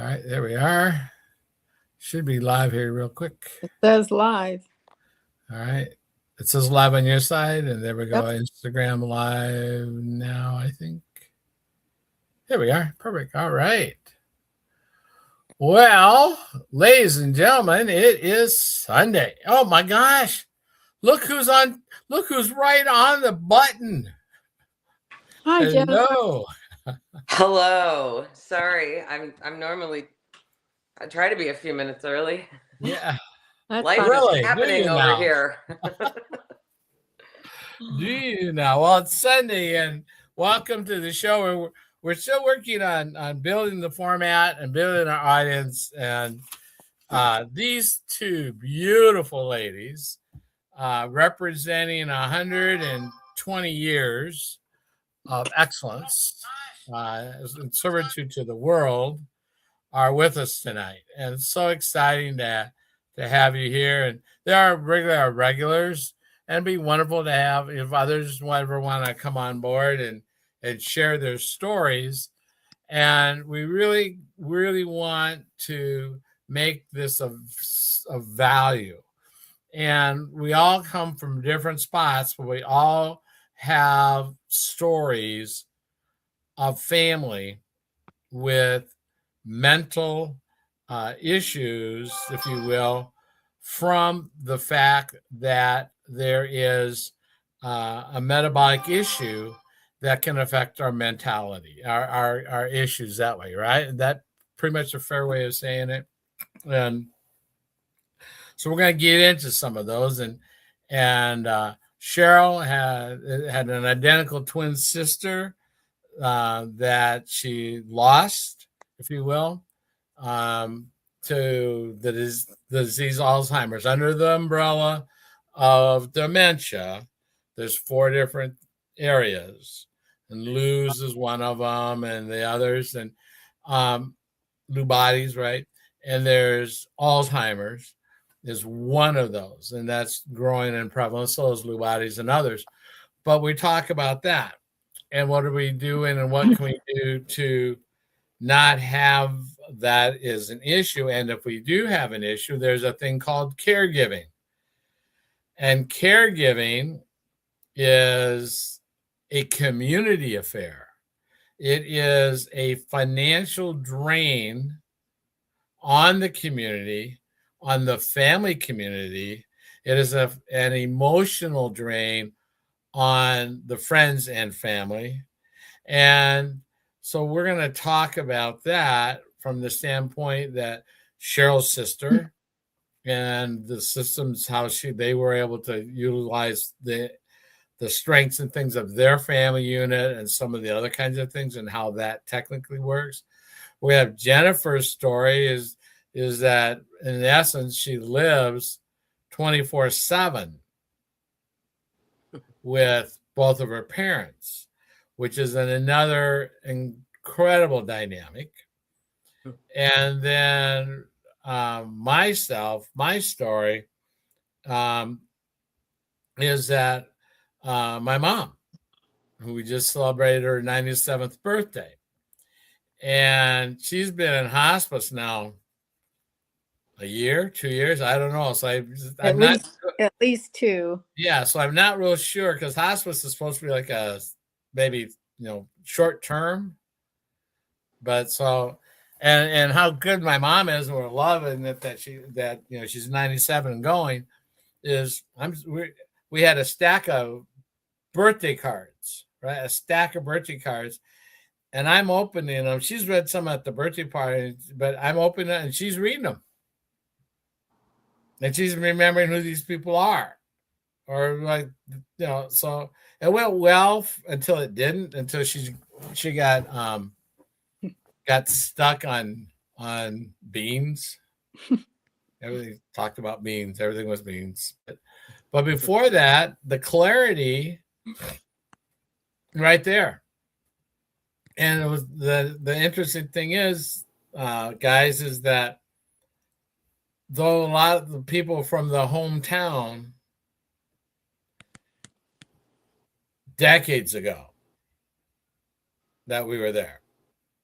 All right, there we are. Should be live here real quick. It says live. All right. It says live on your side, and there we go. Yep. Instagram live now, I think. There we are. Perfect. All right. Well, ladies and gentlemen, it is Sunday. Oh my gosh. Look who's right on the button. Hi, Jennifer. Hello. Hello. Sorry, I'm normally I try to be a few minutes early. Yeah. That's Life fine. is Really? happening over now? here. Do you now? Well, it's Sunday, and welcome to the show. We're still working on building the format and building our audience. And these two beautiful ladies, representing 120 years of excellence and servitude to the world, are with us tonight, and it's so exciting to have you here. And there are regulars, and it'd be wonderful to have if others ever want to come on board and share their stories. And we really want to make this of value. And we all come from different spots, but we all have stories of family with mental issues, if you will, from the fact that there is a metabolic issue that can affect our mentality, our issues that way, right? That pretty much a fair way of saying it. And so we're going to get into some of those. And Cheryl had an identical twin sister that she lost, if you will, to the disease Alzheimer's. Under the umbrella of dementia, there's 4 different areas, and Lou's is one of them, and the others, and Lewy bodies, right? And there's Alzheimer's is one of those, and that's growing in prevalence. So is Lewy bodies and others. But we talk about that, and what are we doing, and what can we do to not have that as an issue? And if we do have an issue, there's a thing called caregiving. And caregiving is a community affair. It is a financial drain on the community, on the family community. It is an emotional drain on the friends and family. And so we're going to talk about that from the standpoint that Cheryl's sister and the systems, how they were able to utilize the strengths and things of their family unit and some of the other kinds of things and how that technically works. We have Jennifer's story is that in essence, she lives 24/7 with both of her parents, which is another incredible dynamic. And then my story is that my mom, who we just celebrated her 97th birthday, and she's been in hospice now a year, 2 years, I don't know. So at least 2. Yeah, so I'm not real sure, because hospice is supposed to be like a maybe short term. But so and how good my mom is, and we're loving that she's 97 and going, is we had a stack of birthday cards, right? A stack of birthday cards, and I'm opening them. She's read some at the birthday party, but I'm opening it and she's reading them. And she's remembering who these people are. Or so it went well until it didn't, until she got stuck on beans. Everything talked about beans. Everything was beans. But before that, the clarity right there. And it was the interesting thing is, guys, is that though a lot of the people from the hometown decades ago that we were there,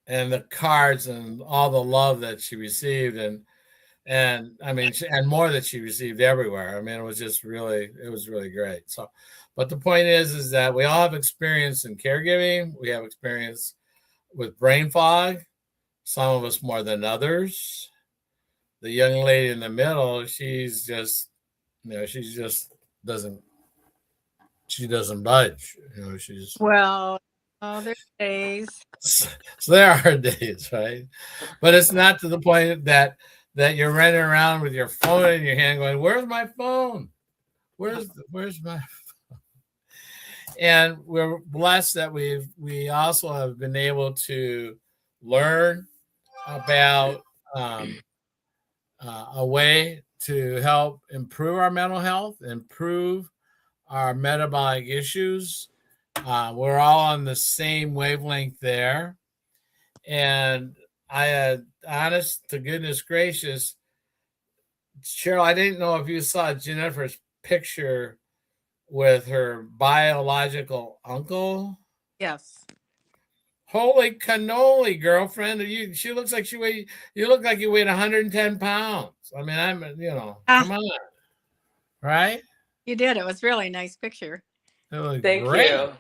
and the cards and all the love that she received, and I mean, and more that she received everywhere. I mean, it was really great. So, but the point is that we all have experience in caregiving. We have experience with brain fog, some of us more than others. The young lady in the middle, she's just, she just doesn't budge. She's Well, there's days. so there are days, right? But it's not to the point that you're running around with your phone in your hand going, "Where's my phone? Where's my?" And we're blessed that we also have been able to learn about a way to help improve our mental health, improve our metabolic issues. We're all on the same wavelength there. And I had, honest to goodness gracious, Cheryl, I didn't know if you saw Jennifer's picture with her biological uncle. Yes. Holy cannoli, girlfriend! She looks like you look like you weighed 110 pounds. I mean, come on, right? You did. It was a really nice picture. It was Thank great. you.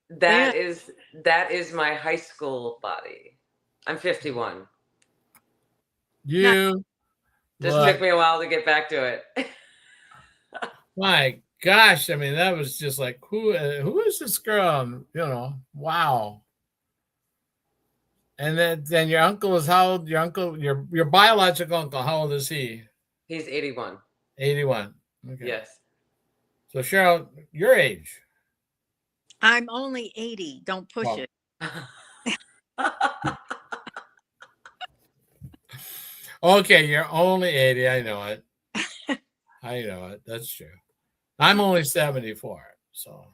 That is my high school body. I'm 51. You just took me a while to get back to it. My gosh, I mean, that was just like, who is this girl? Wow. And then your uncle is how old? Your uncle, your biological uncle, how old is he? He's 81. 81. Okay. Yes. So Cheryl, your age? I'm only 80. Don't push it. Okay, you're only 80. I know it. I know it. That's true. I'm only 74. So.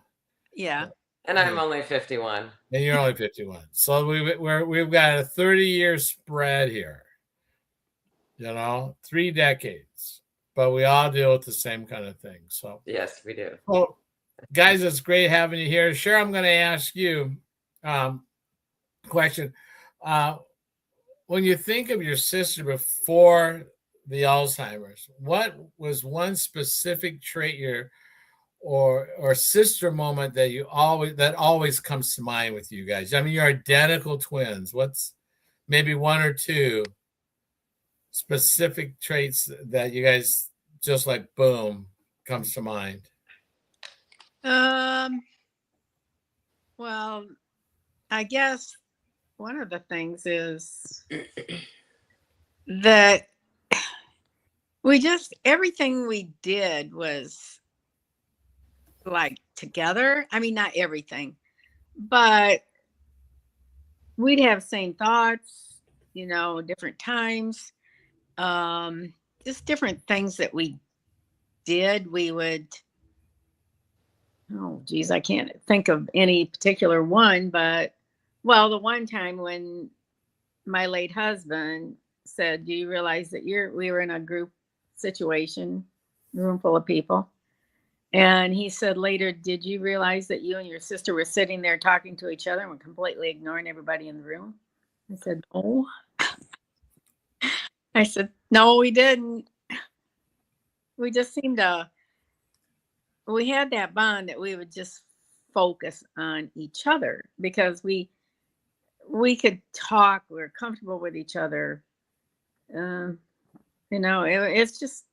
Yeah. And I'm only 51. And you're only 51. So we've got a 30-year spread here. 3 decades. But we all deal with the same kind of thing. So yes, we do. Well, guys, it's great having you here. Sure, I'm going to ask you a question. When you think of your sister before the Alzheimer's, what was one specific trait or sister moment that always comes to mind with you guys? I mean, you're identical twins. What's maybe one or two specific traits that you guys just like boom comes to mind? Well, I guess one of the things is that everything we did was like together. I mean, not everything, but we'd have same thoughts, different times, just different things that we did. We would, oh geez, I can't think of any particular one, but well, the one time when my late husband said, "Do you realize that we were in a group situation, room full of people?" And he said later, "Did you realize that you and your sister were sitting there talking to each other and were completely ignoring everybody in the room?" I said, "Oh." I said, "No, we didn't. We just we had that bond that we would just focus on each other because we could talk. We were comfortable with each other. It's just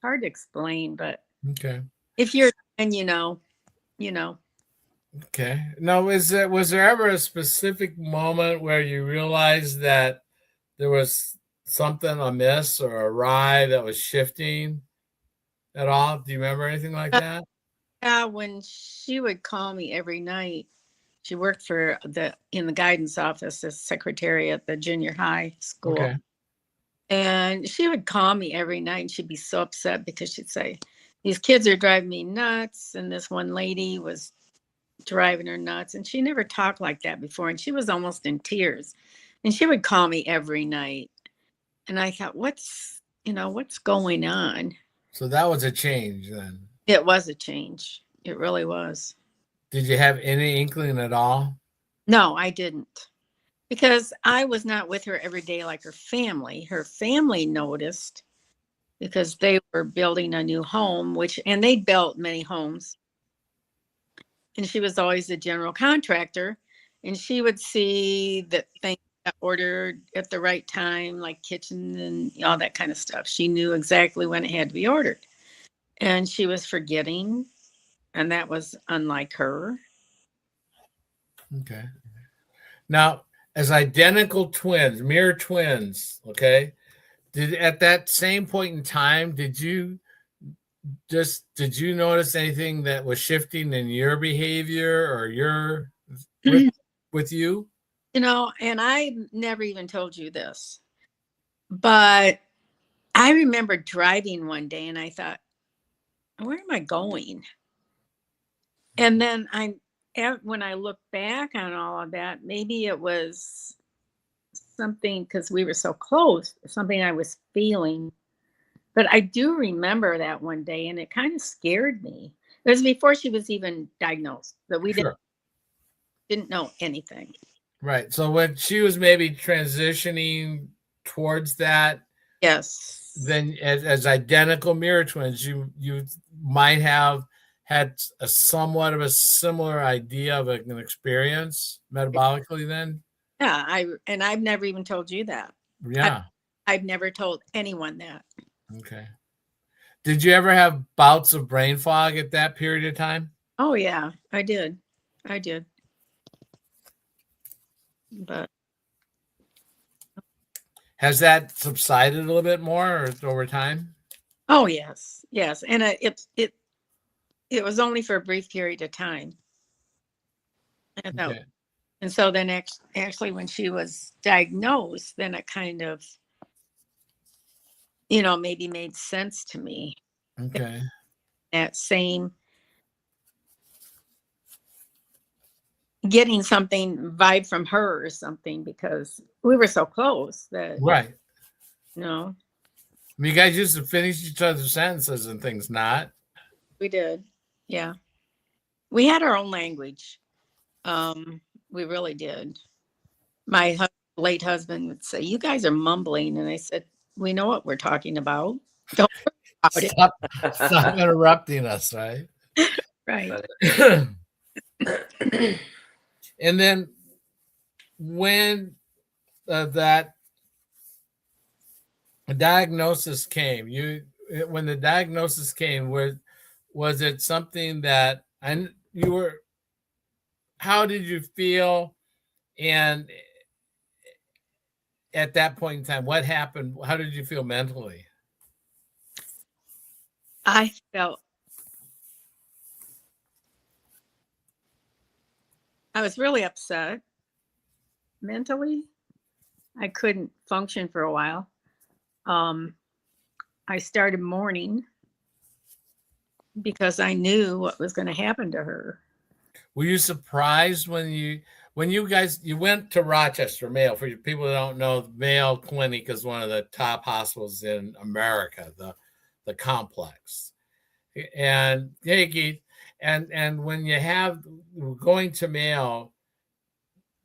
hard to explain, but okay. If you're, and you know. Okay. Now, was there ever a specific moment where you realized that there was something amiss or awry that was shifting at all? Do you remember anything like that? Yeah, when she would call me every night. She worked in the guidance office as secretary at the junior high school. Okay. And she would call me every night and she'd be so upset because she'd say, "These kids are driving me nuts." And this one lady was driving her nuts. And she never talked like that before. And she was almost in tears. And she would call me every night. And I thought, what's going on? So that was a change then. It was a change. It really was. Did you have any inkling at all? No, I didn't. Because I was not with her every day like her family. Her family noticed because they were building a new home, and they built many homes. And she was always a general contractor. And she would see that things got ordered at the right time, like kitchen and all that kind of stuff. She knew exactly when it had to be ordered. And she was forgetting. And that was unlike her. Okay. Now, as identical twins, mirror twins, okay, at that same point in time, did you notice anything that was shifting in your behavior or your with you? And I never even told you this, but I remember driving one day and I thought, where am I going? And then when I look back on all of that, maybe it was something, because we were so close, something I was feeling. But I do remember that one day, and it kind of scared me. It was before she was even diagnosed, but we Sure. didn't know anything. Right. So when she was maybe transitioning towards that, Yes. then as identical mirror twins, you might have had a somewhat of a similar idea of an experience metabolically then? Yeah, I've never even told you that. Yeah. I've never told anyone that. Okay. Did you ever have bouts of brain fog at that period of time? Oh yeah, I did. But Has that subsided a little bit more or over time? oh yes, and it was only for a brief period of time. Okay. And so then actually when she was diagnosed, then it kind of, maybe made sense to me. Okay. That same getting something vibe from her or something, because we were so close that, Right. I mean, you guys used to finish each other's sentences and things, not? we did. Yeah. We had our own language. We really did. My late husband would say, "You guys are mumbling." And I said, "We know what we're talking about. Don't worry about it." Stop interrupting us, right? Right. And then when that diagnosis came, when the diagnosis came, was it something that you were? How did you feel? And at that point in time, what happened? How did you feel mentally? I was really upset mentally. I couldn't function for a while. I started mourning because I knew what was going to happen to her. Were you surprised when you went to Rochester, Mayo? For people that don't know, Mayo Clinic is one of the top hospitals in America, the complex. And hey, Keith, and when you have going to Mayo,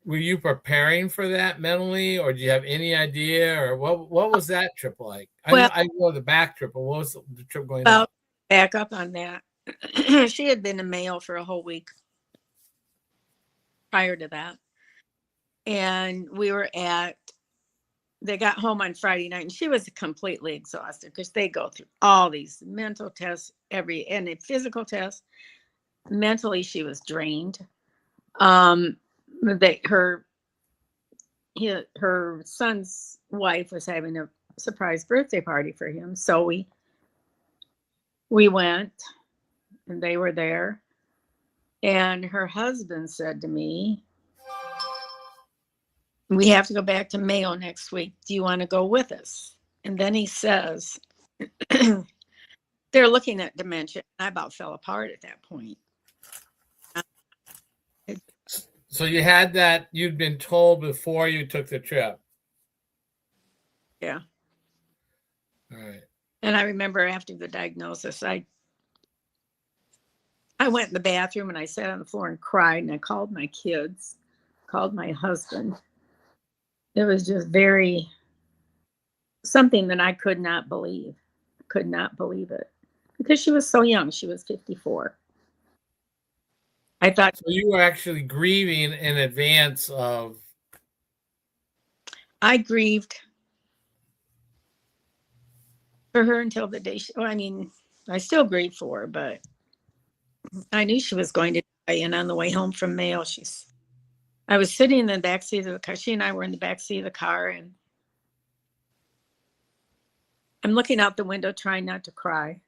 were you preparing for that mentally, or do you have any idea, or what was that trip like? Well, I know the back trip, but what was the trip going well, on? back up on that. She had been in Mayo for a whole week prior to that. And they got home on Friday night and she was completely exhausted because they go through all these mental tests, and a physical test. Mentally, she was drained. Her son's wife was having a surprise birthday party for him. So we went and they were there. And her husband said to me, "We have to go back to Mayo next week. Do you want to go with us?" And then he says, they're looking at dementia. I about fell apart at that point. So you had that, you'd been told before you took the trip. Yeah. All right. And I remember after the diagnosis, I went in the bathroom and I sat on the floor and cried, and I called my kids, called my husband, it was just very something that I could not believe it, because she was so young. She was 54. I thought So you were actually grieving in advance of. I grieved for her until the day well, I mean, I still grieve for her, but I knew she was going to die. And on the way home from Mayo, I was sitting in the back seat of the car. She and I were in the back seat of the car, and I'm looking out the window trying not to cry.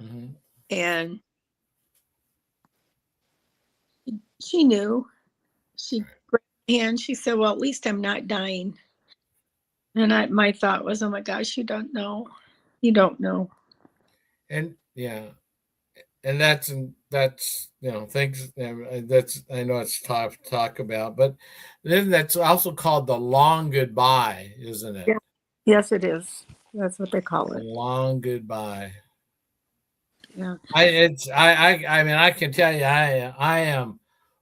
Mhm. And she knew. She grabbed my hand. She said, "Well, at least I'm not dying." And my thought was, "Oh my gosh, you don't know. You don't know." And yeah, and that's things that's I know it's tough to talk about, but then that's also called the long goodbye, isn't it? Yeah. Yes, it is. That's what they call The it. long goodbye. Yeah. I mean I can tell you I am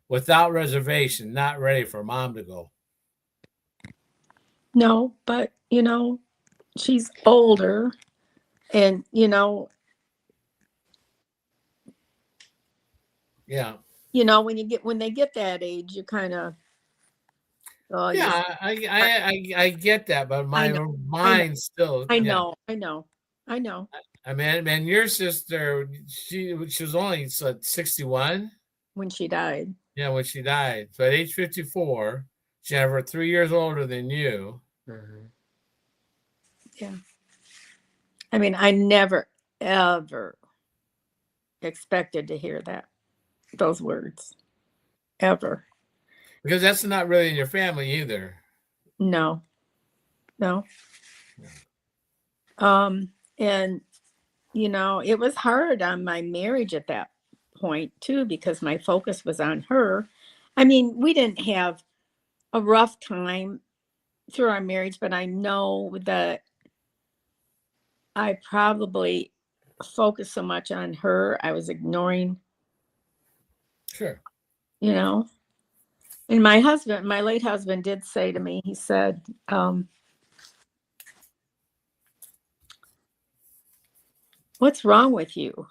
without reservation not ready for mom to go. No, but she's older, and Yeah. when they get that age, you kind of, oh, you Yeah, I get that, but I my know, I know, mind still, I yeah. know, I know, I know. I mean, man, your sister, she was only 61, When she died. yeah, when she died. So at age 54, she's over 3 years older than you. Mhm. Yeah. I mean, I never, ever expected to hear those words, ever. Because that's not really in your family either. No, no. Yeah. And it was hard on my marriage at that point too, because my focus was on her. I mean, we didn't have a rough time through our marriage, but I know that I probably focused so much on her, I was ignoring, Sure. you know. And my late husband did say to me, he said, "What's wrong with you?"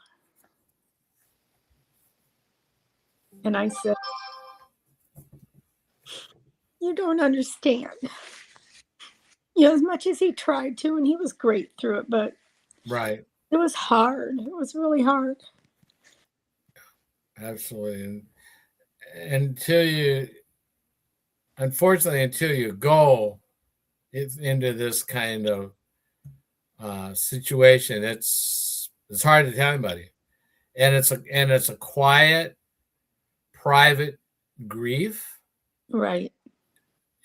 And I said, "You don't understand." As much as he tried to, and he was great through it, but Right. it was hard. It was really hard. Absolutely. And unfortunately, until you go into this kind of situation, it's hard to tell anybody. And it's a quiet, private grief. Right,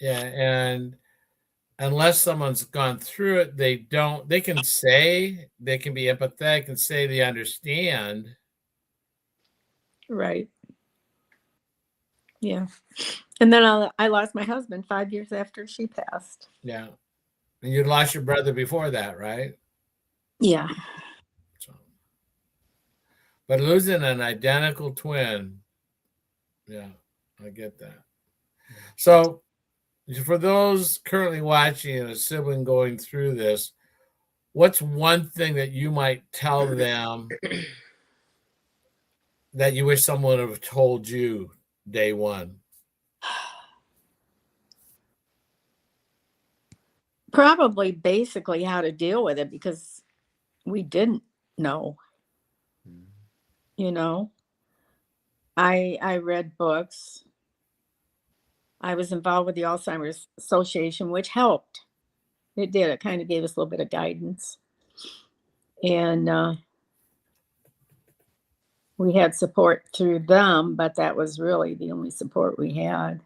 Yeah, and unless someone's gone through it, they can say, they can be empathetic and say they understand. right. Yeah. And then I lost my husband 5 years after she passed. Yeah. And you lost your brother before that, right? Yeah. So, but losing an identical twin, yeah, I get that. So for those currently watching and a sibling going through this, what's one thing that you might tell them that you wish someone would have told you day one? Probably basically how to deal with it, because we didn't know, you know. I read books. I was involved with the Alzheimer's Association, which helped. It did. It kind of gave us a little bit of guidance. And we had support through them, but that was really the only support we had.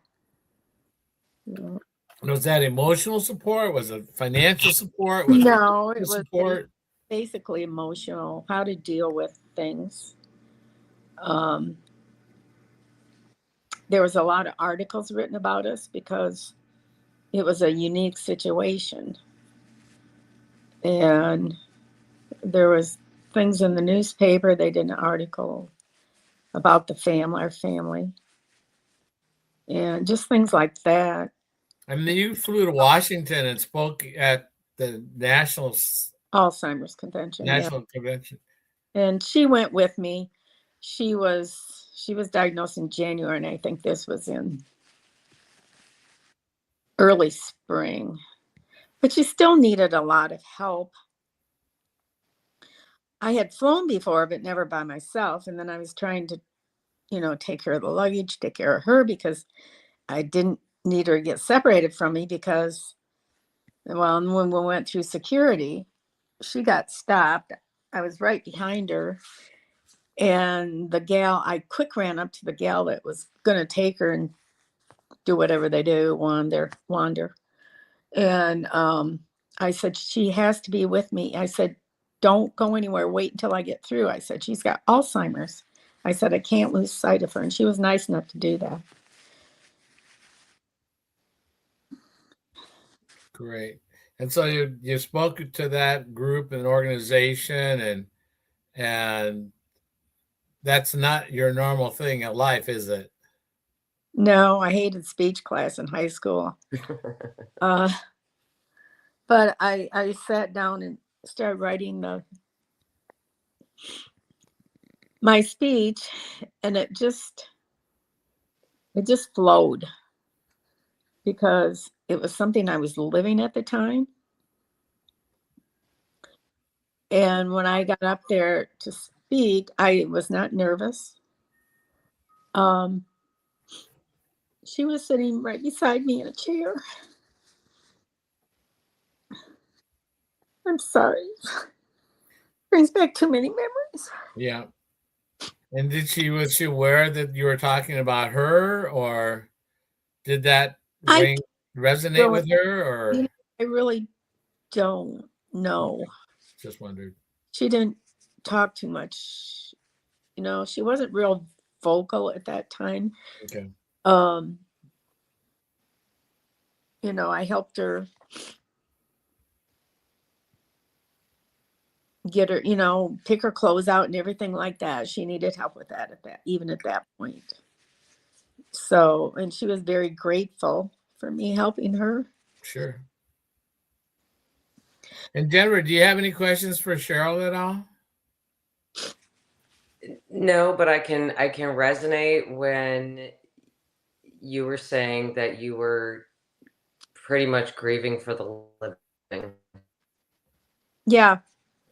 Was that emotional support? Was it financial support? Was it No, it was support? basically emotional, how to deal with things. Um, there was a lot of articles written about us because it was a unique situation. And there was things in the newspaper. They did an article about our family, and just things like that. I mean, you flew to Washington and spoke at the Alzheimer's convention. Yeah. national convention. And she went with me. She was diagnosed in January, and I think this was in early spring. But she still needed a lot of help. I had flown before, but never by myself. And then I was trying to, take care of the luggage, take care of her, because I didn't need her to get separated from me because, well, when we went through security, she got stopped. I was right behind her. And I quick ran up to the gal that was going to take her and do whatever they do, wander. And I said, she has to be with me. I said, don't go anywhere. Wait until I get through. I said, she's got Alzheimer's. I said, I can't lose sight of her. And she was nice enough to do that. Great. And so you spoke to that group and organization, and that's not your normal thing in life, is it? No, I hated speech class in high school. But I sat down and started writing my speech, and it just flowed because it was something I was living at the time. And when I got up there to speak, I was not nervous. She was sitting right beside me in a chair. I'm sorry. Brings back too many memories. Yeah. And was she aware that you were talking about her, or did that resonate with her, or? I really don't know. Just wondered. She didn't talk too much. She wasn't real vocal at that time. Okay. I helped her get her, pick her clothes out and everything like that. She needed help with that even at that point. So, and she was very grateful for me helping her. Sure. And Jennifer, do you have any questions for Cheryl at all? No, but I can resonate when you were saying that you were pretty much grieving for the living. Yeah.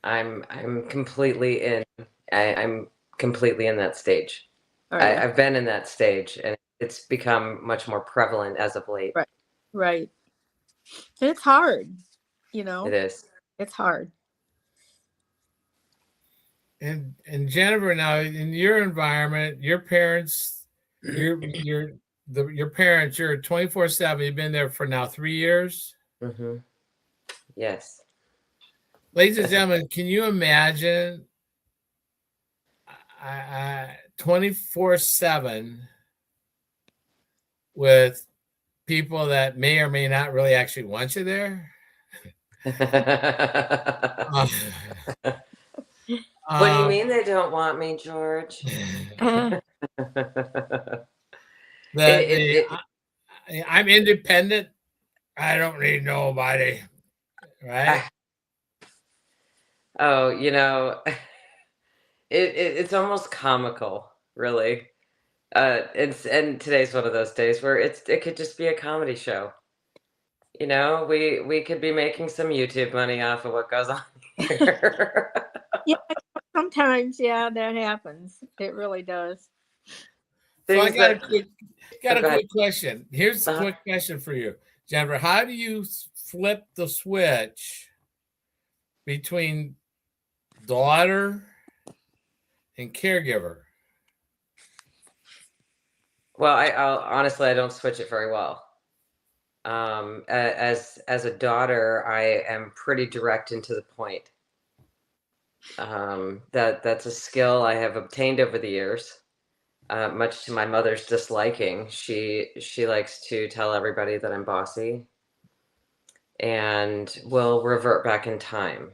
I'm completely in. I'm completely in that stage. Right. I've been in that stage, and it's become much more prevalent as of late. Right. And it's hard, It is. It's hard. And Jennifer, now in your environment, your parents, your parents, you're 24/7. You've been there for now 3 years. Mm-hmm. Yes. Ladies and gentlemen, can you imagine 24/7 with people that may or may not really actually want you there? What do you mean they don't want me, George? I'm independent. I don't need nobody. Right? Oh, it's almost comical, really. And today's one of those days where it could just be a comedy show. We could be making some YouTube money off of what goes on here. Yeah, sometimes, that happens. It really does. So I got a quick question. Here's a quick question for you, Jennifer. How do you flip the switch between daughter and caregiver? Well, I'll honestly, I don't switch it very well. As a daughter, I am pretty direct and to the point. That's a skill I have obtained over the years, much to my mother's disliking. She likes to tell everybody that I'm bossy and will revert back in time.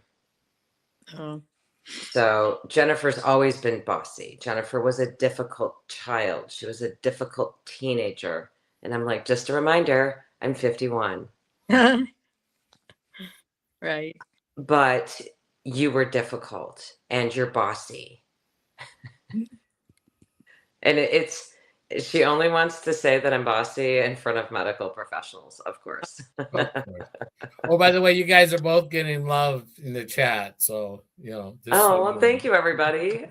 Oh. So Jennifer's always been bossy. Jennifer was a difficult child. She was a difficult teenager. And I'm like, just a reminder, I'm 51. Right. But you were difficult and you're bossy. And she only wants to say that I'm bossy in front of medical professionals, of course. Of course. Oh, by the way, you guys are both getting love in the chat. So, Oh, well, thank you, everybody.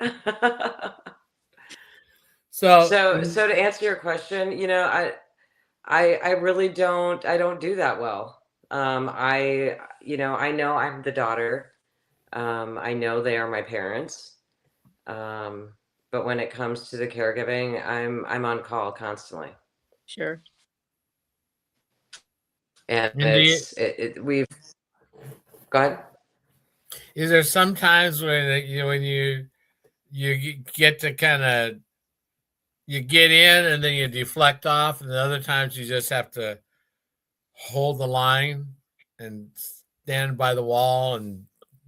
So, So to answer your question, I really I don't do that well. I know I'm the daughter. I know they are my parents. But when it comes to the caregiving, I'm on call constantly. Sure. And Indeed. we've go ahead. Is there sometimes when you get to kind of you get in and then you deflect off, and the other times you just have to hold the line and stand by the wall and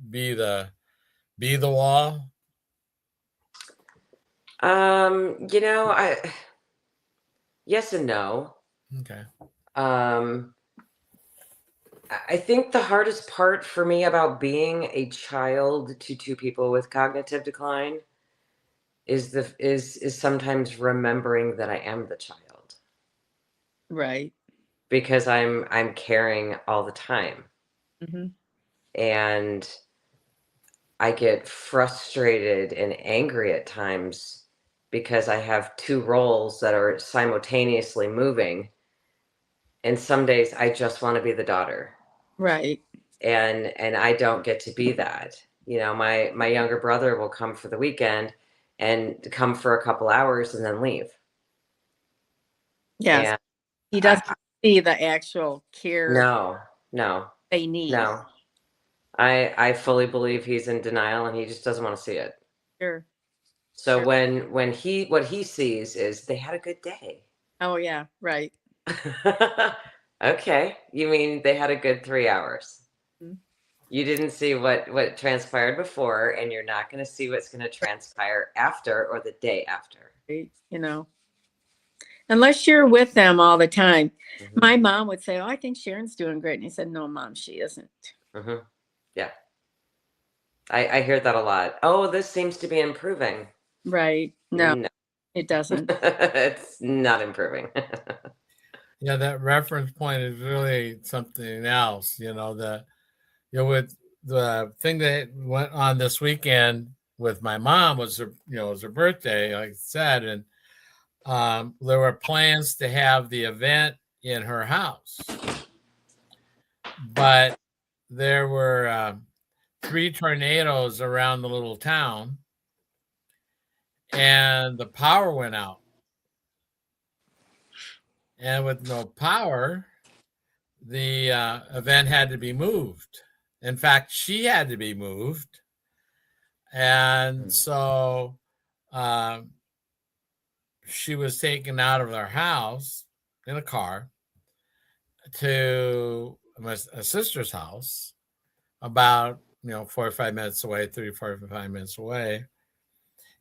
be the wall? Yes and no. Okay. I think the hardest part for me about being a child to two people with cognitive decline is sometimes remembering that I am the child. Right. Because I'm caring all the time. Mm-hmm. And I get frustrated and angry at times because I have two roles that are simultaneously moving. And some days I just want to be the daughter. Right. And I don't get to be that. My younger brother will come for the weekend and come for a couple hours and then leave. Yes. And He doesn't see the actual care no. they need. No. I fully believe he's in denial and he just doesn't want to see it. Sure. So Sure. when what he sees is they had a good day. Oh yeah, right. Okay, you mean they had a good 3 hours? Mhm. You didn't see what transpired before, and you're not going to see what's going to transpire after or the day after. Right. Unless you're with them all the time. Mm-hmm. My mom would say, "Oh, I think Sharon's doing great," and I said, "No, Mom, she isn't." Mm-hmm. Yeah, I hear that a lot. Oh, this seems to be improving. Right. No. It doesn't. It's not improving. Yeah, that reference point is really something else. With the thing that went on this weekend with my mom was her birthday, like I said, and there were plans to have the event in her house, but there were 3 tornadoes around the little town, and the power went out. And with no power, the event had to be moved. In fact, she had to be moved. And so she was taken out of their house in a car to a sister's house about 45 minutes away, 45 minutes away.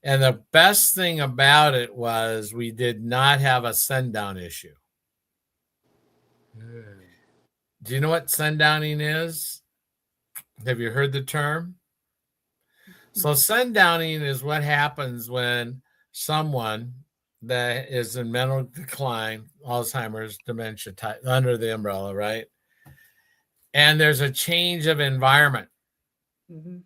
And the best thing about it was we did not have a sundown issue. Do you know what sundowning is? Have you heard the term? So sundowning is what happens when someone that is in mental decline, Alzheimer's, dementia type, under the umbrella, right? And there's a change of environment. Mm-hmm.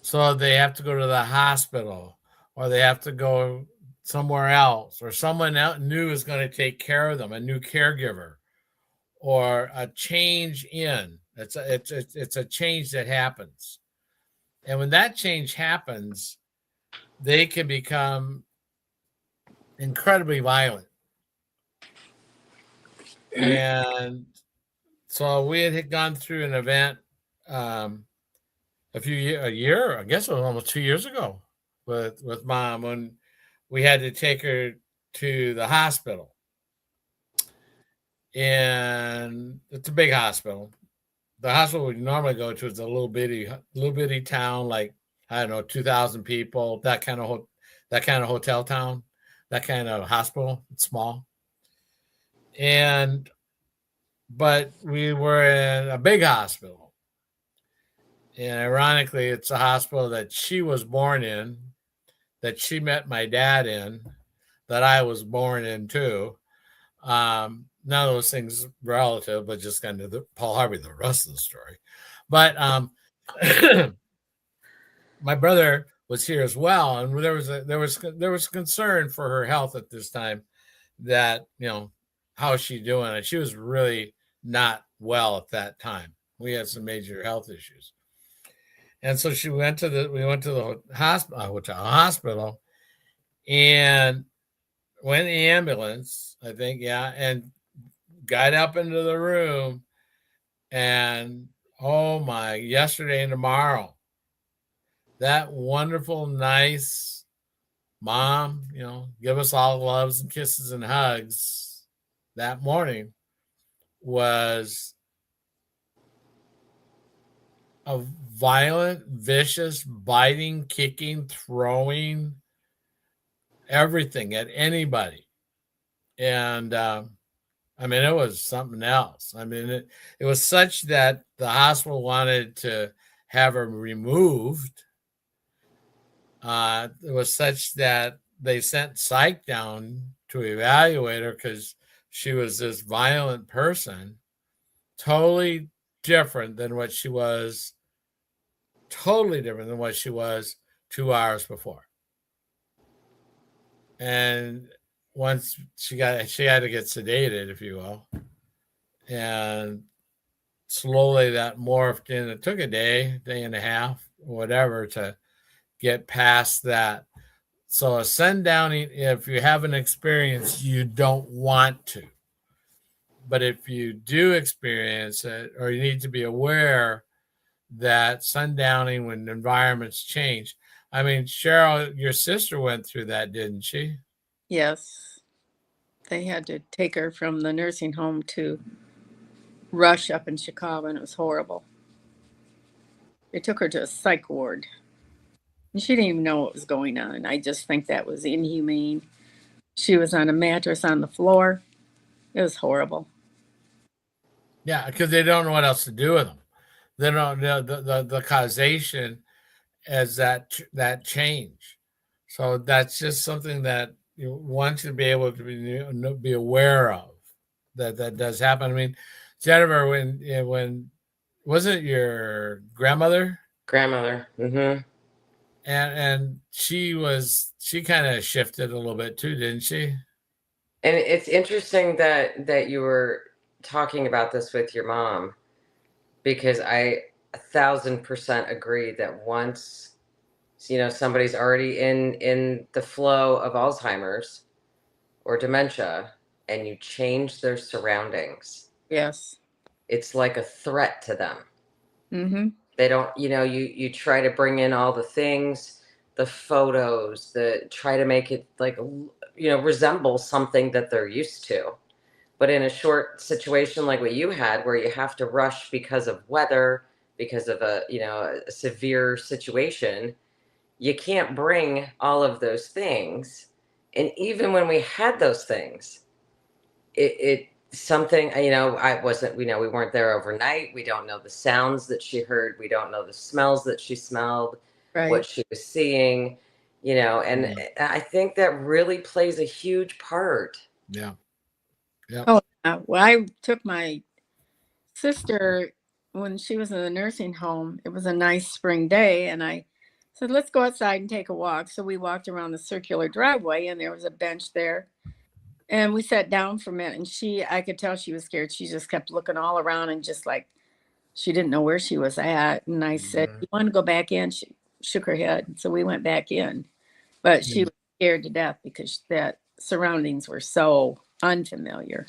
So they have to go to the hospital, or they have to go somewhere else, or someone new is going to take care of them, a new caregiver, or a change in. It's a change that happens. And when that change happens, they can become incredibly violent. And so we had gone through an event a year, I guess it was almost 2 years ago with Mom, when we had to take her to the hospital. And it's a big hospital. The hospital we normally go to is a little bitty town, like, I don't know, 2,000 people, that kind of hotel town, that kind of hospital. It's small. But we were in a big hospital. And ironically, it's a hospital that she was born in, that she met my dad in, that I was born in too. None of those things relative, but just kind of Paul Harvey, the rest of the story. But my brother was here as well, and there was concern for her health at this time. That how is she doing? And she was really not well at that time. We had some major health issues, and so we went to the hospital, and went in the ambulance, I think, yeah, and got up into the room, and oh my, yesterday and tomorrow, that wonderful, nice mom, give us all loves and kisses and hugs that morning was a violent, vicious, biting, kicking, throwing, everything at anybody. And it was something else. It was such that the hospital wanted to have her removed. It was such that they sent psych down to evaluate her because she was this violent person, totally different than what she was 2 hours before. And once she had to get sedated, if you will, and slowly that morphed in. It took a day and a half, whatever, to get past that. So a sundowning, if you haven't experienced, you don't want to. But if you do experience it, or you need to be aware that sundowning when environments change. Cheryl, your sister went through that, didn't she? Yes. They had to take her from the nursing home to Rush up in Chicago, and it was horrible. They took her to a psych ward. And she didn't even know what was going on. I just think that was inhumane. She was on a mattress on the floor. It was horrible. Yeah, because they don't know what else to do with them. They don't know the causation as that change. So that's just something that you want to be able to be aware of, that does happen. Jennifer, when was it your grandmother? Grandmother. Mm-hmm. And she kind of shifted a little bit too, didn't she? And it's interesting that you were talking about this with your mom, because I 1,000% agree that once somebody's already in the flow of Alzheimer's or dementia, and you change their surroundings, Yes. it's like a threat to them. Mm-hmm. They don't, you try to bring in all the things, the photos, try to make it like, resemble something that they're used to. But in a short situation like what you had, where you have to rush because of weather, because of a severe situation, you can't bring all of those things. And even when we had those things, it something, I wasn't, we weren't there overnight. We don't know the sounds that she heard. We don't know the smells that she smelled, Right. what she was seeing, and I think that really plays a huge part. Yeah. Yeah. Oh, well, I took my sister when she was in the nursing home. It was a nice spring day, and I said, let's go outside and take a walk. So we walked around the circular driveway, and there was a bench there. And we sat down for a minute, and I could tell she was scared. She just kept looking all around and just like she didn't know where she was at. And I said, you want to go back in? She shook her head. So we went back in. But she was scared to death because that surroundings were so unfamiliar.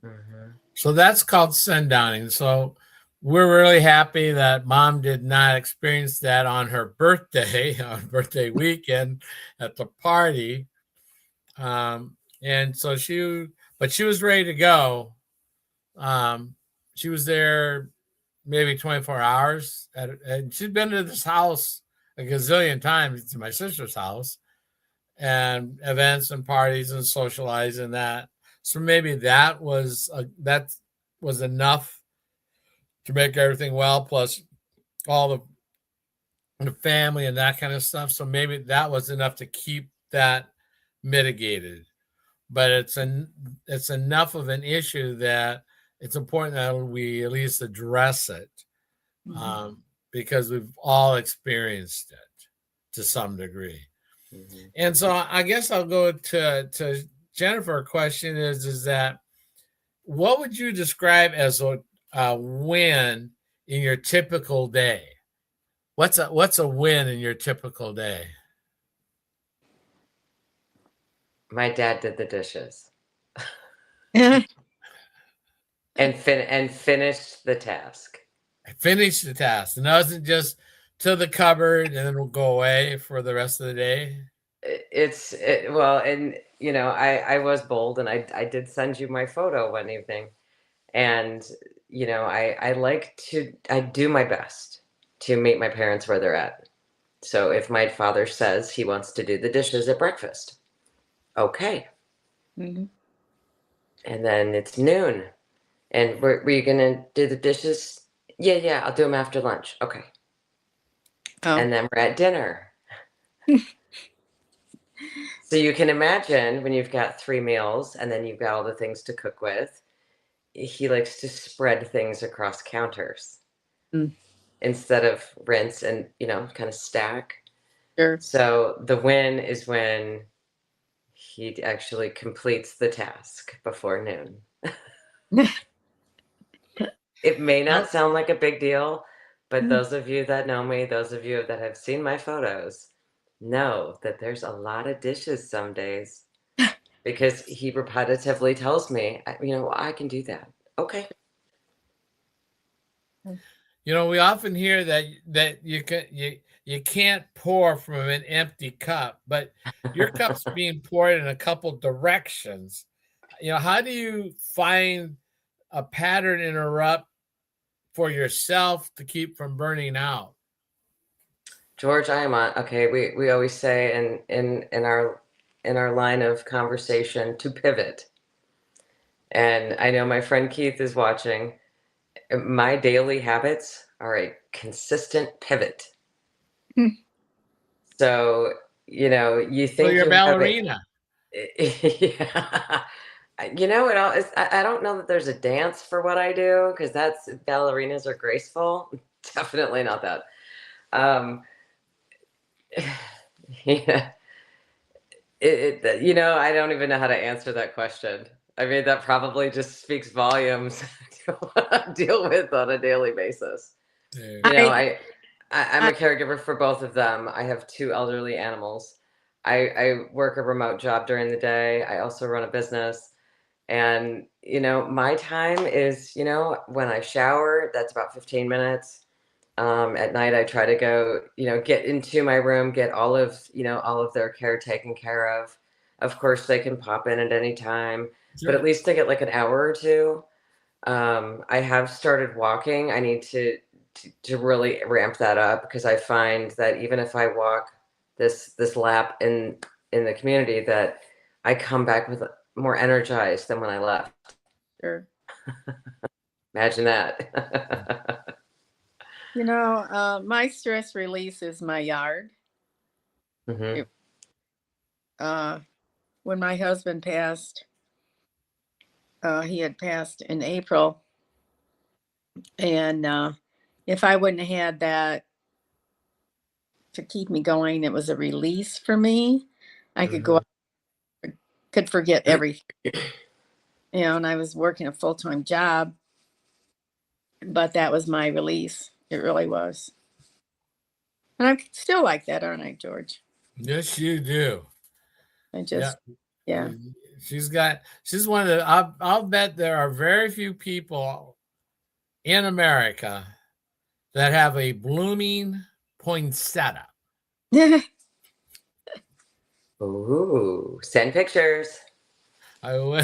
Mm-hmm. So that's called sundowning. So we're really happy that Mom did not experience that on her birthday, on birthday weekend at the party. And so she was ready to go. She was there maybe 24 hours. And she'd been to this house a gazillion times, to my sister's house, and events and parties and socializing that. So maybe that was enough to make everything well, plus all the family and that kind of stuff. So maybe that was enough to keep that mitigated. But it's enough of an issue that it's important that we at least address it, because we've all experienced it to some degree. Mm-hmm. And so I guess I'll go to Jennifer. A question is that what would you describe as a win in your typical day? What's a win in your typical day? My dad did the dishes. and finished the task. Finish the task. And it wasn't just to the cupboard and then we'll go away for the rest of the day. Well, and you know, I was bold, and I did send you my photo one evening, and you know, I do my best to meet my parents where they're at. So if my father says he wants to do the dishes at breakfast, okay. Mm-hmm. And then it's noon, and were you gonna do the dishes? Yeah, I'll do them after lunch. Okay. Oh. And then we're at dinner. So you can imagine when you've got 3 meals and then you've got all the things to cook with, he likes to spread things across counters instead of rinse and, you know, kind of stack. Sure. So the win is when he actually completes the task before noon. It may not sound like a big deal, but those of you that know me, those of you that have seen my photos, know that there's a lot of dishes some days because he repetitively tells me, you know, I can do that. Okay. You know, we often hear that you can't pour from an empty cup, but your cup's being poured in a couple directions. You know, how do you find a pattern interrupt for yourself to keep from burning out? George, I am on. Okay, we always say in our line of conversation to pivot. And I know my friend Keith is watching. My daily habits are a consistent pivot. So, you know, you think you're a ballerina. Yeah. You know, I don't know that there's a dance for what I do, because that's ballerinas are graceful. Definitely not that. Yeah. You know, I don't even know how to answer that question. I mean, that probably just speaks volumes to what I deal with on a daily basis. You know, I'm a caregiver for both of them. I have 2 elderly animals. I work a remote job during the day. I also run a business. And, you know, my time is, you know, when I shower, that's about 15 minutes. At night, I try to go, you know, get into my room, get all of their care taken care of. Of course, they can pop in at any time, but at least they get like an hour or 2. I have started walking. I need to really ramp that up, because I find that even if I walk this lap in the community, that I come back with more energized than when I left. Sure. Imagine that. You know, my stress release is my yard. Mm-hmm. When my husband passed, he had passed in April. And if I wouldn't have had that to keep me going, it was a release for me. I could go out, could forget everything. You know, and I was working a full-time job, but that was my release. It really was. And I'm still like that, aren't I, George? Yes, you do. I just, yeah. She's one of the, I'll bet there are very few people in America that have a blooming poinsettia. Ooh, send pictures. Well,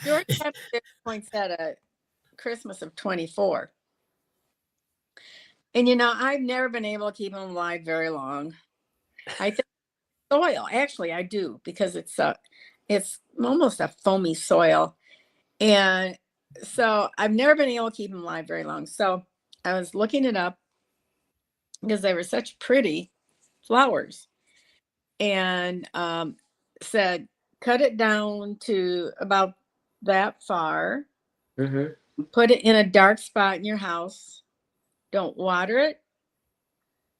George had a poinsettia Christmas of 24. And, you know, I've never been able to keep them alive very long. I think soil, actually, I do, because it's almost a foamy soil. And so I've never been able to keep them alive very long. So I was looking it up because they were such pretty flowers, and said, cut it down to about that far, put it in a dark spot in your house. Don't water it.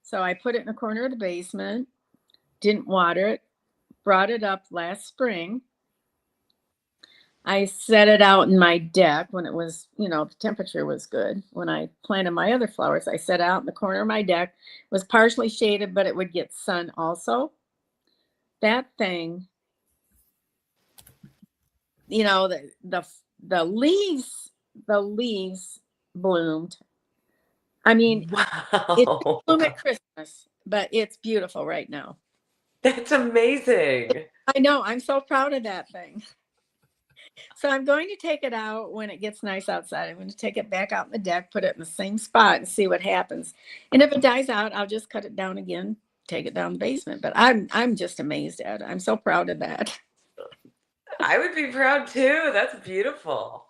So I put it in the corner of the basement, didn't water it, brought it up last spring. I set it out in my deck when it was, the temperature was good. When I planted my other flowers, I set out in the corner of my deck. It was partially shaded, but it would get sun also. That thing, the leaves bloomed. I mean, it didn't bloom at Christmas, but it's beautiful right now. That's amazing. I know. I'm so proud of that thing. So I'm going to take it out when it gets nice outside. I'm going to take it back out in the deck, put it in the same spot, and see what happens. And if it dies out, I'll just cut it down again, take it down the basement. But I'm just amazed at it. I'm so proud of that. I would be proud too. That's beautiful.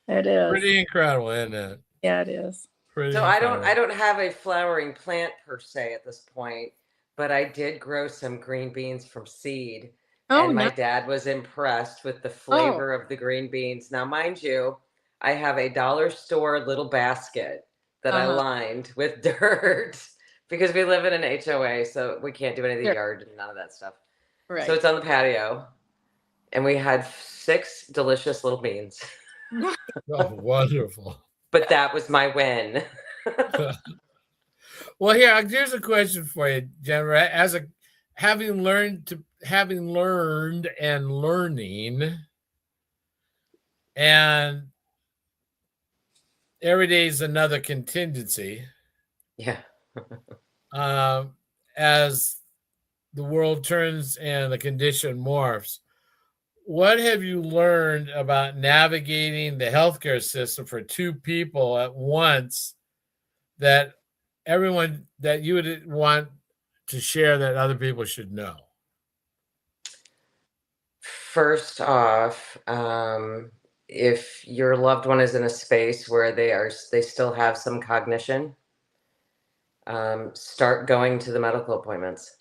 It is pretty incredible, isn't it? Yeah, it is. Pretty So incredible. I don't have a flowering plant per se at this point, but I did grow some green beans from seed. Oh, and my nice. dad was impressed with the flavor of the green beans. Now, mind you, I have a dollar store little basket that I lined with dirt because we live in an HOA, so we can't do any of the yard and none of that stuff. Right. So it's on the patio, and we had 6 delicious little beans. Oh, wonderful. But that was my win. Well, here's a question for you, Jennifer. Having learned and learning, and every day is another contingency. Yeah. As the world turns and the condition morphs, what have you learned about navigating the healthcare system for 2 people at once that everyone that you would want to share that other people should know? First off, if your loved one is in a space where they still have some cognition, start going to the medical appointments.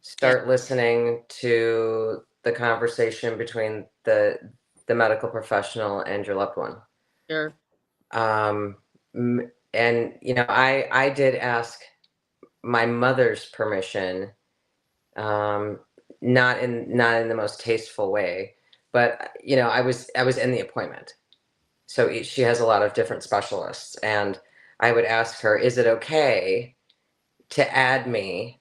Start listening to the conversation between the medical professional and your loved one. Sure. And I did ask my mother's permission, not in the most tasteful way, but I was in the appointment, so she has a lot of different specialists, and I would ask her, is it okay to add me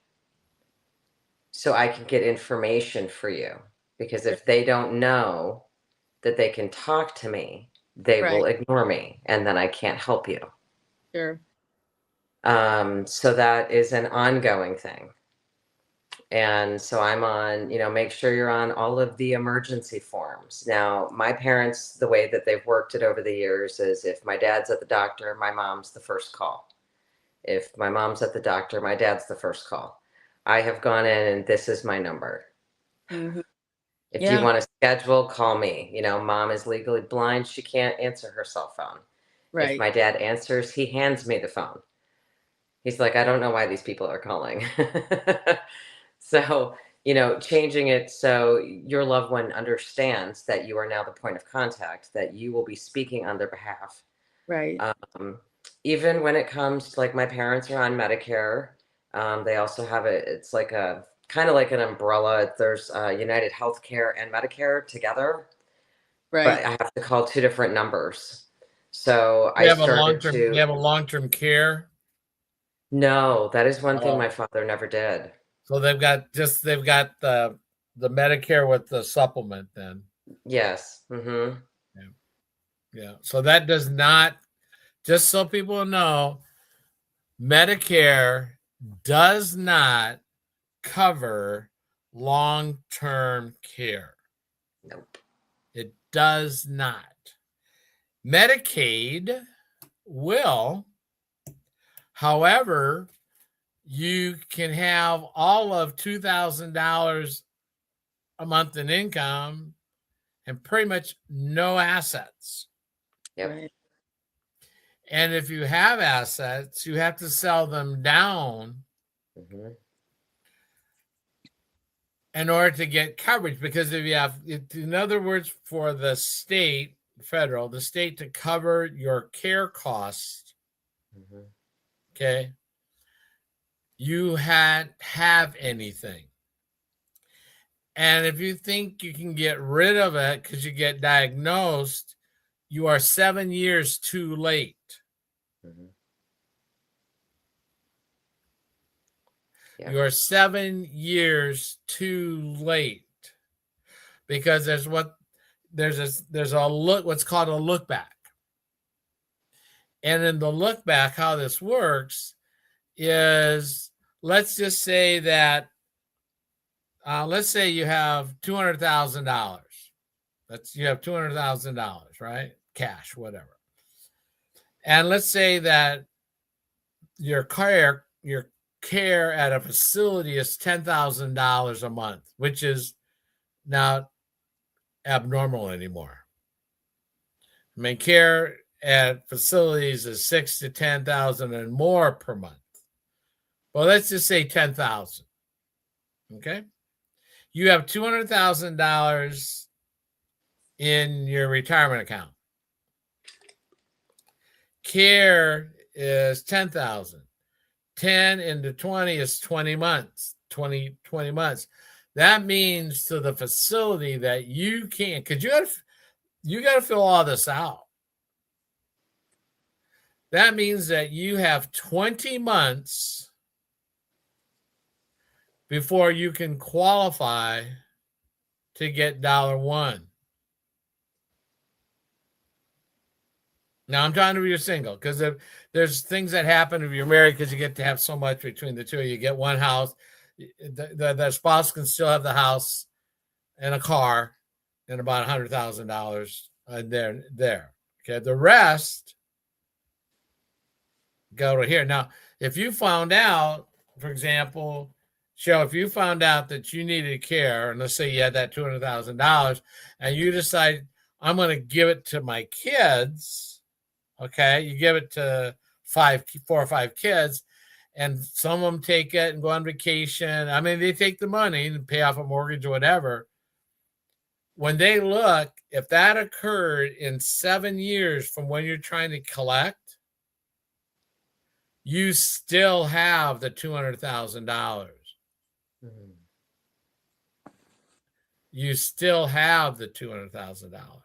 so I can get information for you? Because if they don't know that they can talk to me, they will ignore me, and then I can't help you. Sure. So that is an ongoing thing. And so I'm on, make sure you're on all of the emergency forms. Now, my parents, the way that they've worked it over the years is if my dad's at the doctor, my mom's the first call. If my mom's at the doctor, my dad's the first call. I have gone in and this is my number. If you want to schedule, call me. Mom is legally blind. She can't answer her cell phone. If my dad answers, he hands me the phone. He's like, I don't know why these people are calling. So, changing it so your loved one understands that you are now the point of contact, that you will be speaking on their behalf. Right. Even when it comes to, like, my parents are on Medicare, they also have it's like a kind of like an umbrella. There's United Healthcare and Medicare together. Right. But I have to call 2 different numbers. So you have a long-term care? No, that is one thing my father never did. So they've got the Medicare with the supplement then. Yes. Yeah. So that does not, just so people know, Medicare does not cover long-term care. Nope. It does not. Medicaid will. However, you can have all of $2,000 a month in income and pretty much no assets. Yep. Right. And if you have assets, you have to sell them down Mhm. in order to get coverage. Because if you have, in other words, for the state, federal, the state to cover your care costs, Mhm. okay, you have anything. And if you think you can get rid of it because you get diagnosed, you are 7 years too late. Mhm. Yeah. You are 7 years too late because there's a look, what's called a look back. And in the look back, how this works is, let's just say that let's say you have $200,000. You have $200,000, right? Cash, whatever. And let's say that your care at a facility is $10,000 a month, which is not abnormal anymore. I mean, care at facilities is 6,000 to 10,000 and more per month. Well, let's just say 10,000. Okay, you have $200,000 in your retirement account. Care is 10,000. 10 into 20 is 20 months. 20 months. That means to the facility that you can't, because you got to fill all this out. That means that you have 20 months before you can qualify to get $1. Now I'm talking if you're single, because there's things that happen if you're married, because you get to have so much between the two of you. You get one house, the spouse can still have the house and a car and about $100,000 there. Okay, the rest go to here. Now, if you found out, for example, Cheryl, if you found out that you needed care, and let's say you had that $200,000, and you decide, I'm going to give it to my kids. Okay, you give it to 4 or 5 kids, and some of them take it and go on vacation. I mean, they take the money and pay off a mortgage or whatever. When they look, if that occurred in 7 years from when you're trying to collect, you still have the $200,000. Mhm. You still have the $200,000.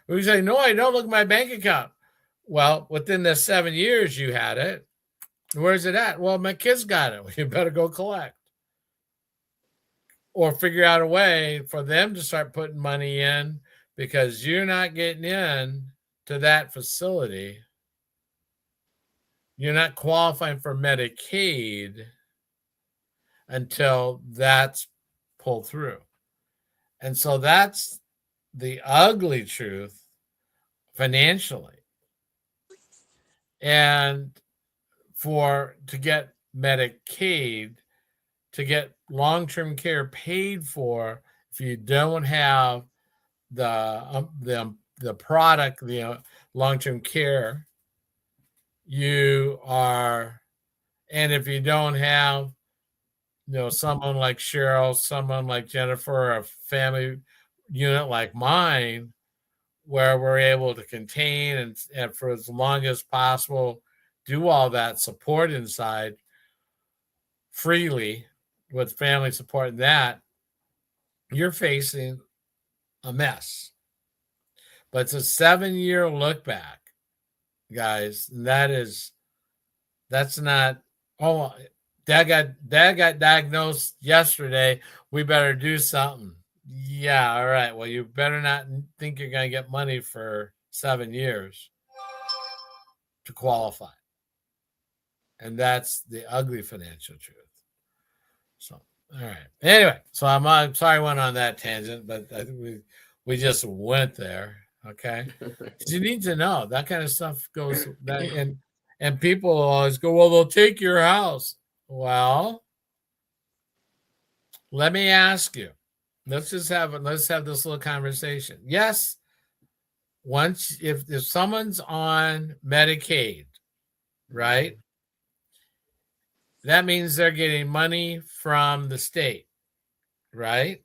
We say, no, I don't. Look at my bank account. Well, within the 7 years you had it. Where's it at? Well, my kids got it. Well, you better go collect. Or figure out a way for them to start putting money in, because you're not getting in to that facility. You're not qualifying for Medicaid until that's pulled through. And so that's the ugly truth financially. And to get Medicaid, to get long-term care paid for, if you don't have the product, long-term care, you are, and if you don't have, someone like Cheryl, someone like Jennifer, a family unit like mine, where we're able to contain and for as long as possible do all that support inside freely with family support, and that you're facing a mess. But it's a 7-year look back, guys. And that's not, oh, dad got diagnosed yesterday, we better do something. Yeah, all right. Well, you better not think you're going to get money for 7 years to qualify. And that's the ugly financial truth. So, all right. Anyway, so I'm sorry I went on that tangent, but I think we just went there. Okay. You need to know that kind of stuff goes that, and people always go, well, they'll take your house. Well, let me ask you, let's have this little conversation. Yes, once if someone's on Medicaid, right? That means they're getting money from the state, right?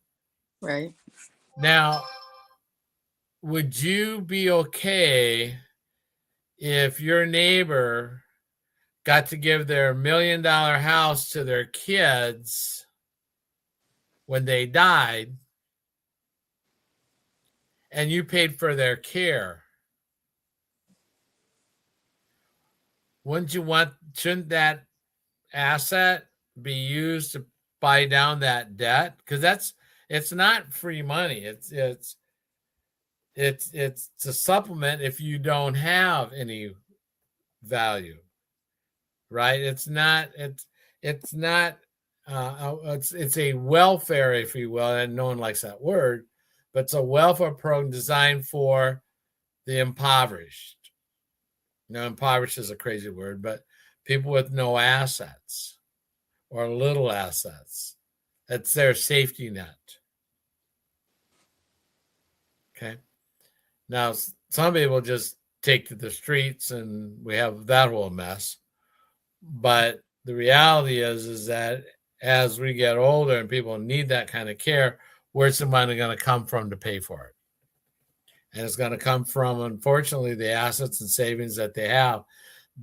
Right. Now, would you be okay if your neighbor got to give their $1 million house to their kids when they died and you paid for their care? Shouldn't that asset be used to buy down that debt? Because it's not free money. It's a supplement if you don't have any value, right? It's not it's a welfare, if you will, and no one likes that word, but it's a welfare program designed for the impoverished. Impoverished is a crazy word, but people with no assets or little assets. That's their safety net. Okay. Now, some people just take to the streets and we have that whole mess. But the reality is that as we get older and people need that kind of care, where's the money going to come from to pay for it? And it's going to come from, unfortunately, the assets and savings that they have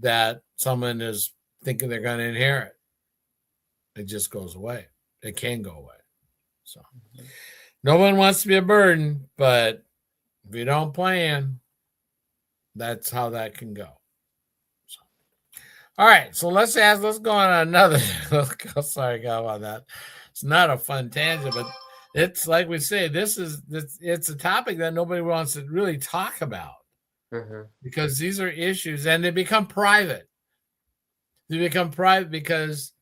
that someone is thinking they're going to inherit. It just goes away. It can go away. So no one wants to be a burden, but if you don't plan, that's how that can go. So, all right. So let's go on another. Sorry, go on that. It's not a fun tangent, but it's like we say, it's a topic that nobody wants to really talk about because these are issues and they become private. They become private because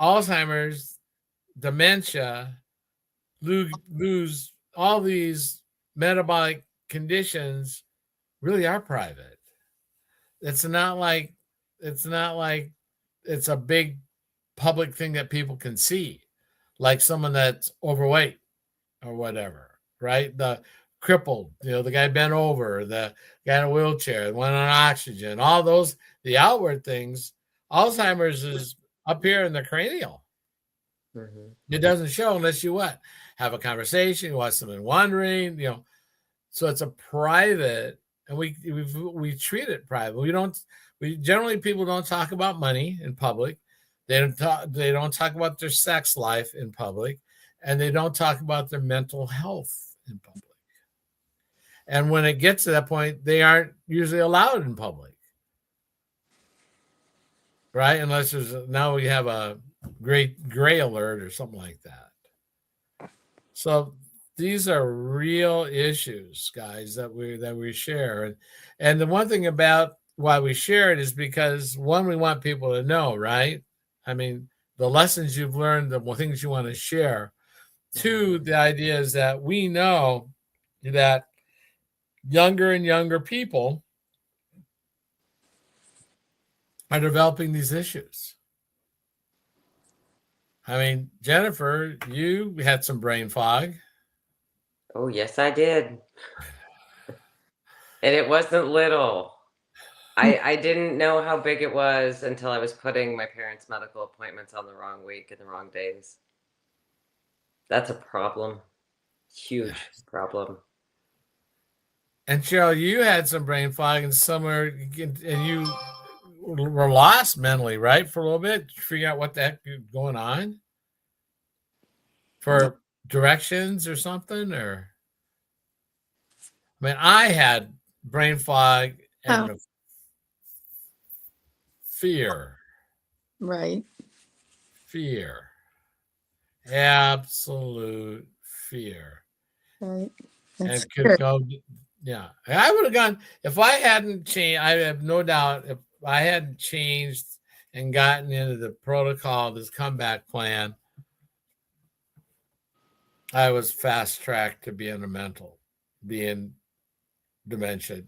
Alzheimer's, dementia, lose all these metabolic conditions really are private. It's not like it's a big public thing that people can see, like someone that's overweight or whatever, right? The crippled, the guy bent over, the guy in a wheelchair, the one on oxygen, all those, the outward things. Alzheimer's is up here in the cranial. It doesn't show unless you have a conversation, you watch someone wandering, so it's a private, and we treat it private. Generally people don't talk about money in public. They don't talk about their sex life in public, and they don't talk about their mental health in public. And when it gets to that point, they aren't usually allowed in public. Right? Unless now we have a great gray alert or something like that. So these are real issues, guys, that we share. And the one thing about why we share it is because, one, we want people to know, right? I mean, the lessons you've learned, the things you want to share. Two, the idea is that we know that younger and younger people are developing these issues. I mean, Jennifer, you had some brain fog. Oh, yes, I did. And it wasn't little. I didn't know how big it was until I was putting my parents' medical appointments on the wrong week and the wrong days. That's a problem. Huge problem. And Cheryl, you had some brain fog and you were lost mentally, right? For a little bit, figure out what the heck is going on for directions or something, or I mean, I had brain fog and fear. Right. Fear. Absolute fear. Right. And could go, yeah. I would have gone if I hadn't changed. I have no doubt if I hadn't changed and gotten into the protocol, this comeback plan, I was fast tracked to being dementia,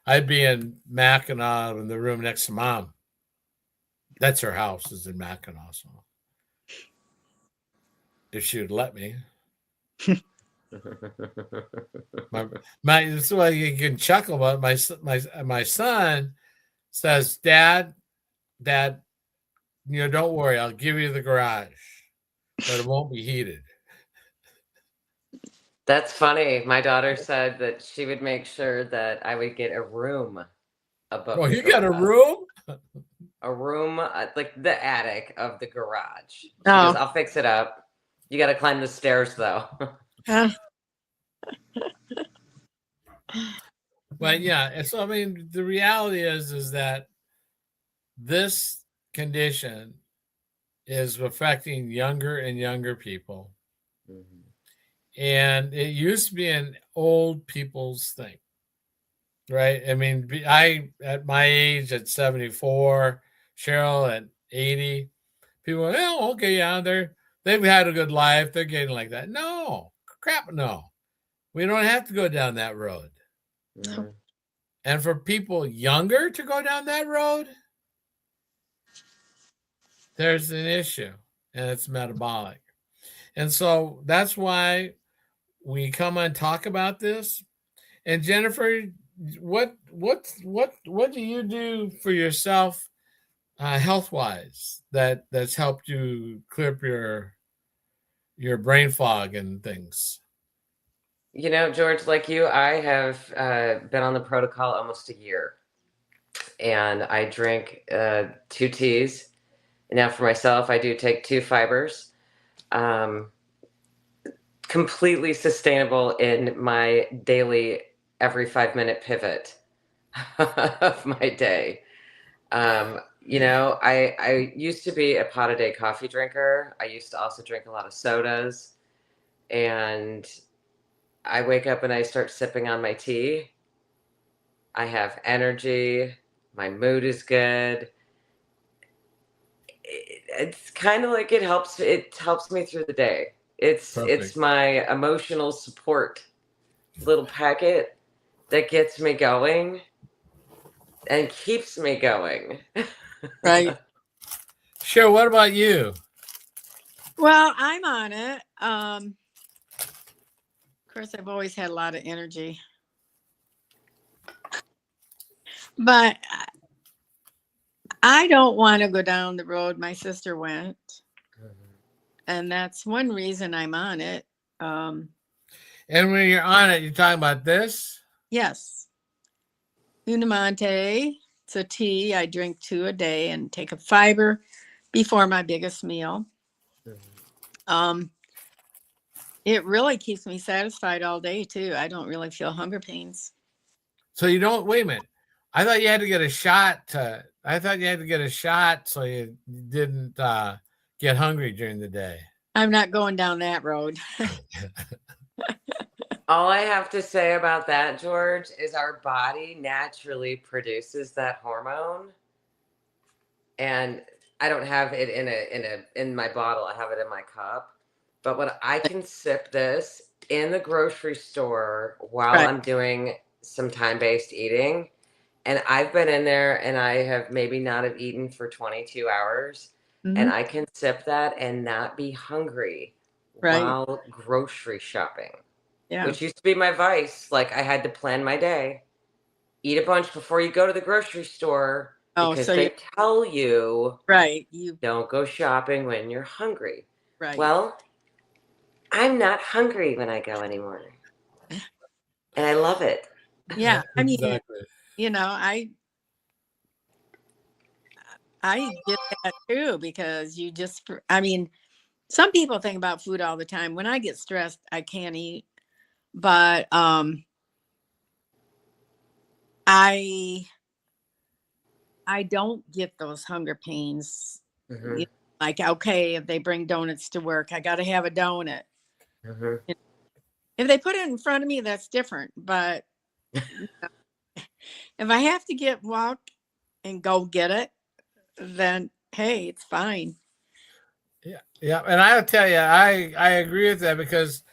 I'd be in Mackinac in the room next to Mom. That's her house, is in Mackinac. So if she would let me. My this is why you can chuckle, but my son says, Dad, don't worry, I'll give you the garage, but it won't be heated. That's funny. My daughter said that she would make sure that I would get a room above Oh, the you got a garage. room? A room, like the attic of the garage. She Oh. goes, I'll fix it up. You got to climb the stairs, though. But yeah, and so I mean, the reality is that this condition is affecting younger and younger people. And it used to be an old people's thing, right? I mean, I at my age at 74, Cheryl at 80, people go, oh, okay, yeah, they've had a good life, they're getting like that. No, crap, no. We don't have to go down that road. Mhm. And for people younger to go down that road, there's an issue, and it's metabolic. And so that's why we come and talk about this. And Jennifer, what do you do for yourself, health wise, that's helped you clear up your brain fog and things? You know, George, like you, I have been on the protocol almost a year, and I drink 2 teas. Now, for myself, I do take 2 fibers. Completely sustainable in my daily, every 5-minute pivot of my day. You know, I used to be a pot a day coffee drinker. I used to also drink a lot of sodas, and I wake up and I start sipping on my tea. I have energy. My mood is good. It's kind of like it helps me through the day. It's Perfect. my emotional support little packet that gets me going and keeps me going. Right. Sure. What about you? Well, I'm on it. Of course, I've always had a lot of energy, but I don't want to go down the road my sister went, and that's one reason I'm on it. And when you're on it, you're talking about this? Yes, Unamante. It's a tea. I drink 2 a day and take a fiber before my biggest meal. It really keeps me satisfied all day too. I don't really feel hunger pains. So you don't, wait a minute. I thought you had to get a shot so you didn't get hungry during the day. I'm not going down that road. All I have to say about that, George, is our body naturally produces that hormone. And I don't have it in my bottle. I have it in my cup. But when I can sip this in the grocery store while Right. I'm doing some time-based eating, and I've been in there and I have maybe not have eaten for 22 hours, and I can sip that and not be hungry Right. while grocery shopping, Yeah. which used to be my vice. Like I had to plan my day, eat a bunch before you go to the grocery store Oh, because so they you're tell you right. You don't go shopping when you're hungry. right. Well, I'm not hungry when I go anymore. And I love it. Yeah. I mean, Exactly. you know, I get that too because you just, I mean, some people think about food all the time. When I get stressed, I can't eat, but I don't get those hunger pains. Mm-hmm. You know, like, okay, if they bring donuts to work, I got to have a donut. Mm-hmm. If they put it in front of me, that's different. But you know, if I have to walk and go get it, then hey, it's fine. Yeah. And I'll tell you, I agree with that because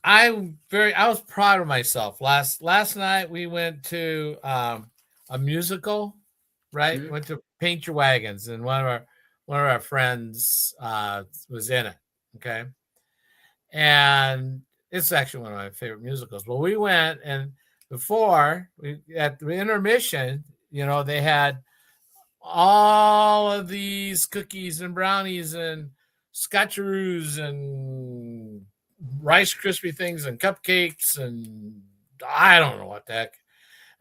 I was proud of myself. Last night we went to a musical, right? Mm-hmm. Went to Paint Your Wagons, and one of our friends was in it. Okay. and it's actually one of my favorite musicals. Well, we went, and before at the intermission, they had all of these cookies and brownies and scotcheroos and Rice Krispie things and cupcakes and I don't know what the heck.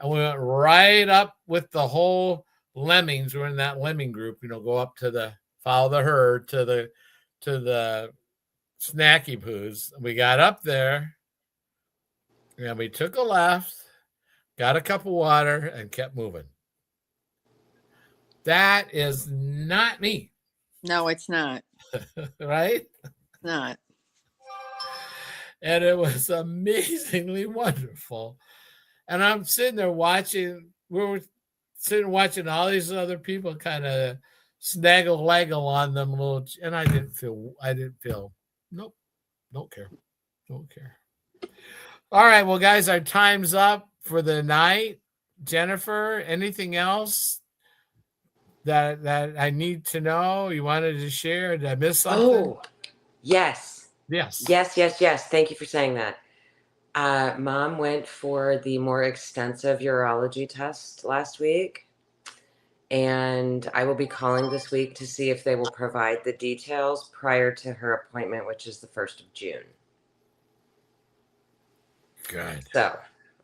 And we went right up with the whole lemmings. We're in that lemming group, go up to follow the herd to the snacky poos. We got up there and we took a left, got a cup of water, and kept moving. That is not me. No, it's not. Right? It's not. And it was amazingly wonderful. And I'm sitting there watching, we were sitting watching all these other people kind of snaggle waggle on them a little, and I didn't feel, nope, don't care. All right, well, guys, our time's up for the night. Jennifer, anything else that I need to know? You wanted to share? Did I miss something? Oh, yes. Yes. Thank you for saying that. Mom went for the more extensive urology test last week, and I will be calling this week to see if they will provide the details prior to her appointment, which is the 1st of June. Good. So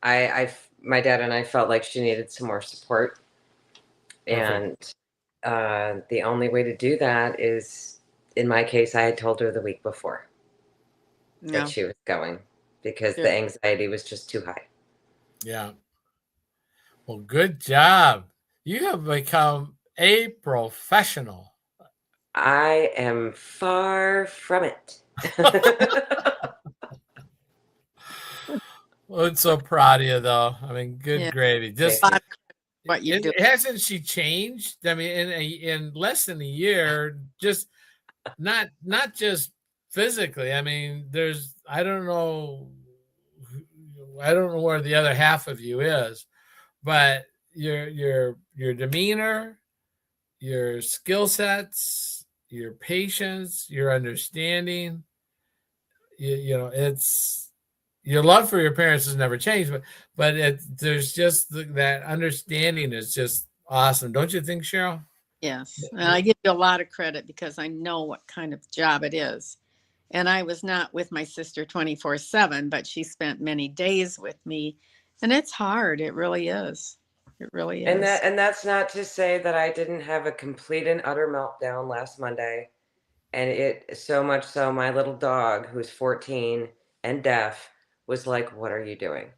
my dad and I felt like she needed some more support. Perfect. And the only way to do that is, in my case, I had told her the week before that she was going because the anxiety was just too high. Yeah. Well, good job. You have become a professional. I am far from it. Well, I'm so proud of you, though. I mean, good gravy. Just what you do. Hasn't she changed? I mean, in less than a year, just not just physically. I mean, I don't know where the other half of you is, but your demeanor, your skill sets, your patience, your understanding, it's your love for your parents has never changed, but there's just that understanding is just awesome. Don't you think, Cheryl? Yes. And I give you a lot of credit because I know what kind of job it is. And I was not with my sister 24/7, but she spent many days with me. And it's hard. It really is. It really is. And that's not to say that I didn't have a complete and utter meltdown last Monday. And it so much so my little dog, who's 14 and deaf, was like, "What are you doing?"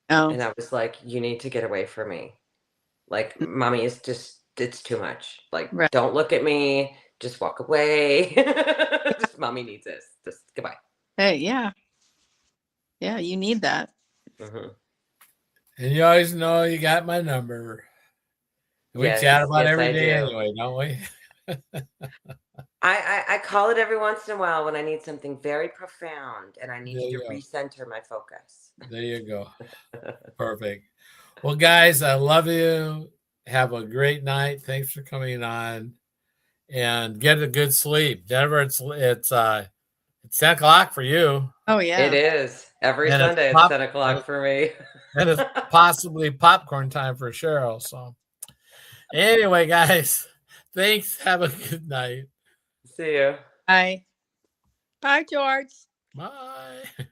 Oh. And I was like, "You need to get away from me. Like, mommy is just, it's too much. Like, don't look at me. Just walk away. Just mommy needs this. Just goodbye." Hey, yeah. Yeah, you need that. Mm-hmm. And you always know you got my number. We chat about every day anyway, don't we? I call it every once in a while when I need something very profound and I need to recenter my focus. There you go. Perfect. Well, guys, I love you. Have a great night. Thanks for coming on, and get a good sleep. Denver, it's 10 o'clock for you. Oh yeah, it is. Every Sunday it's 10 o'clock for me. And it's possibly popcorn time for Cheryl. So anyway, guys, thanks. Have a good night. See you. Bye. Bye, George. Bye.